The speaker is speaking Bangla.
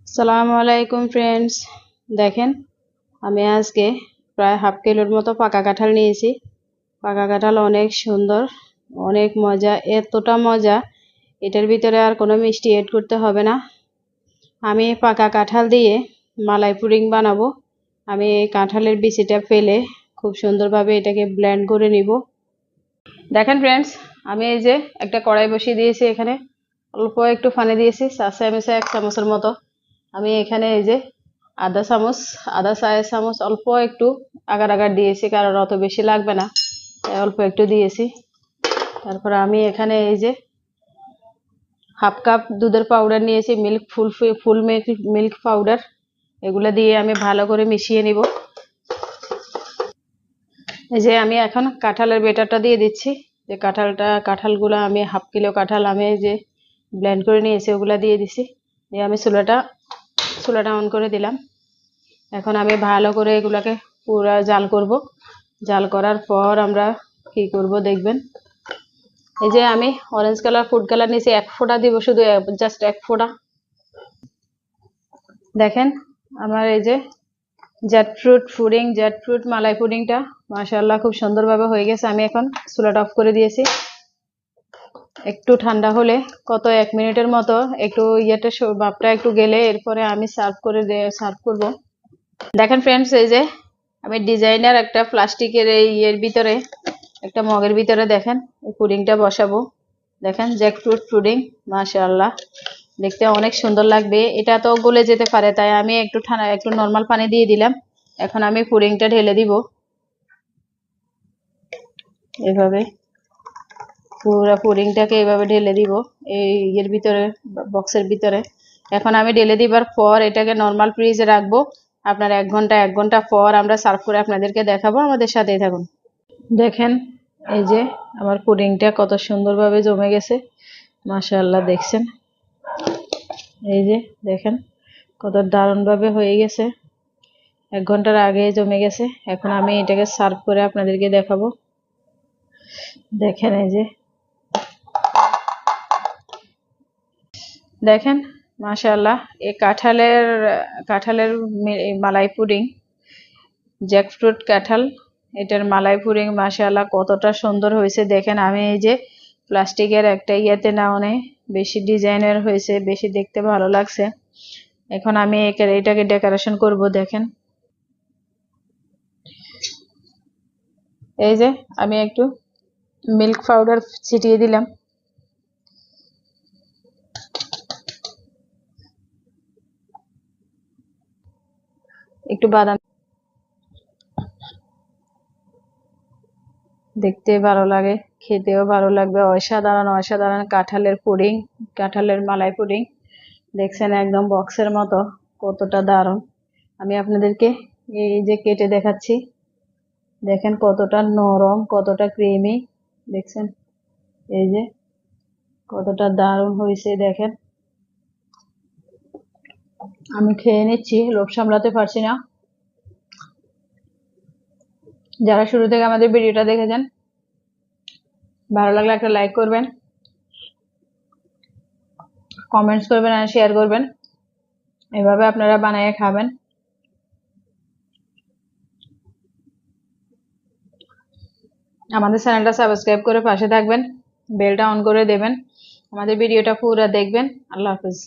সালামু আলাইকুম ফ্রেন্ডস, দেখেন আমি আজকে প্রায় হাফ কিলোর মতো পাকা কাঁঠাল নিয়েছি। পাকা কাঁঠাল অনেক সুন্দর, অনেক মজা, এতটা মজা এটার ভিতরে আর কোনো মিষ্টি এড করতে হবে না। আমি পাকা কাঁঠাল দিয়ে মালাই পুডিং বানাবো। আমি এই কাঁঠালের বিচিটা ফেলে খুব সুন্দরভাবে এটাকে ব্লেন্ড করে নিব। দেখেন ফ্রেন্ডস, আমি এই যে একটা কড়াই বসিয়ে দিয়েছি, এখানে অল্প একটু পানি দিয়েছি, 4 চামচে 1 চামচের মতো। আমি এখানে এই যে আধা চায়ের চামচ অল্প একটু আগার আগার দিয়েছি, কারণ অত বেশি লাগবে না, তাই অল্প একটু দিয়েছি। তারপরে আমি এখানে এই যে হাফ কাপ দুধের পাউডার নিয়েছি, ফুল মিল্ক পাউডার। এগুলো দিয়ে আমি ভালো করে মিশিয়ে নিব। এই যে আমি এখন কাঁঠালের বেটারটা দিয়ে দিচ্ছি। যে কাঁঠালগুলো আমি হাফ কিলো কাঁঠাল আমি এই যে ব্লেন্ড করে নিয়েছি, ওগুলা দিয়ে দিছি। দিয়ে আমি চুলাটা অন করে দিলাম। এখন আমি ভালো করে এগুলাকে পুরো জাল করব। জাল করার পর আমরা কি করব দেখবেন। এই যে আমি অরেঞ্জ কালার ফুড কালার নিয়েছি, 1 ফোঁটা দিব, শুধু জাস্ট 1 ফোঁটা। দেখেন আমার এই যে জ্যাকফ্রুট মালাই পুডিংটা মাশাআল্লাহ খুব সুন্দরভাবে হয়ে গেছে। আমি এখন চুলাটা অফ করে দিয়েছি। একটু ঠান্ডা হলে 1 মিনিটের মতো একটু ভাপটা একটু গেলে এরপরে আমি সার্ভ করব। দেখেন ফ্রেন্ডস, এই যে আমি ডিজাইনার একটা প্লাস্টিকের এই ভিতরে একটা মগের ভিতরে দেখেন এই পুডিংটা বসাবো। দেখেন জ্যাকফ্রুট পুডিং, মাশাআল্লাহ দেখতে অনেক সুন্দর লাগবে। এটা তো গলে যেতে পারে, তাই আমি একটু নরমাল পানি দিয়ে দিলাম। এখন আমি পুডিংটা ঢেলে দিব এভাবে। পুরো পুডিংটাকে এভাবে ঢেলে দিব এই ভিতরে, বক্সের ভিতরে। এখন আমি ঢেলে দিবার পর এটাকে নরমাল ফ্রিজে রাখবো। আপনার 1 ঘন্টা পর আমরা সার্ভ করে আপনাদেরকে দেখাবো, আমাদের সাথেই থাকুন। দেখেন এই যে আমার পুডিংটা কত সুন্দরভাবে জমে গেছে, মাশাআল্লাহ দেখছেন। এই যে দেখেন কত দারুণভাবে হয়ে গেছে, 1 ঘন্টার আগে জমে গেছে। এখন আমি এটাকে সার্ভ করে আপনাদেরকে দেখাবো। দেখেন এই যে দেখেন মাশাআল্লাহ এই কাঁঠালের মালাই পুডিং, জ্যাকফ্রুট কাঁঠাল, এটার মালাই পুডিং মাশাআল্লাহ কতটা সুন্দর হয়েছে। দেখেন আমি এই যে প্লাস্টিকের একটা ইয়েতে না, অনেক বেশি ডিজাইনের হয়েছে, বেশি দেখতে ভালো লাগছে। এখন আমি এটাকে ডেকোরেশন করব। দেখেন এই যে আমি একটু মিল্ক পাউডার ছিটিয়ে দিলাম। একটু বাদাম, দেখতে ভালো লাগে, খেতেও ভালো লাগবে। অসাধারণ কাঁঠালের পুডিং, কাঁঠালের মালাই পুডিং। দেখছেন একদম বক্সের মতো, কতটা দারুণ। আমি আপনাদেরকে এই যে কেটে দেখাচ্ছি। দেখেন কতটা নরম, কতটা ক্রিমি, দেখছেন এই যে কতটা দারুণ হয়েছে। দেখেন আমি খেয়ে নিচ্ছি, লোভ সামলাতে পারছি না। যারা শুরু থেকে আমাদের ভিডিওটা দেখেছেন, ভালো লাগলে একটা লাইক করবেন, কমেন্টস করবেন আর শেয়ার করবেন। এভাবে আপনারা বানিয়ে খাবেন। আমাদের চ্যানেলটা সাবস্ক্রাইব করে পাশে থাকবেন, বেলটা অন করে দেবেন, আমাদের ভিডিওটা পুরো দেখবেন। আল্লাহ হাফেজ।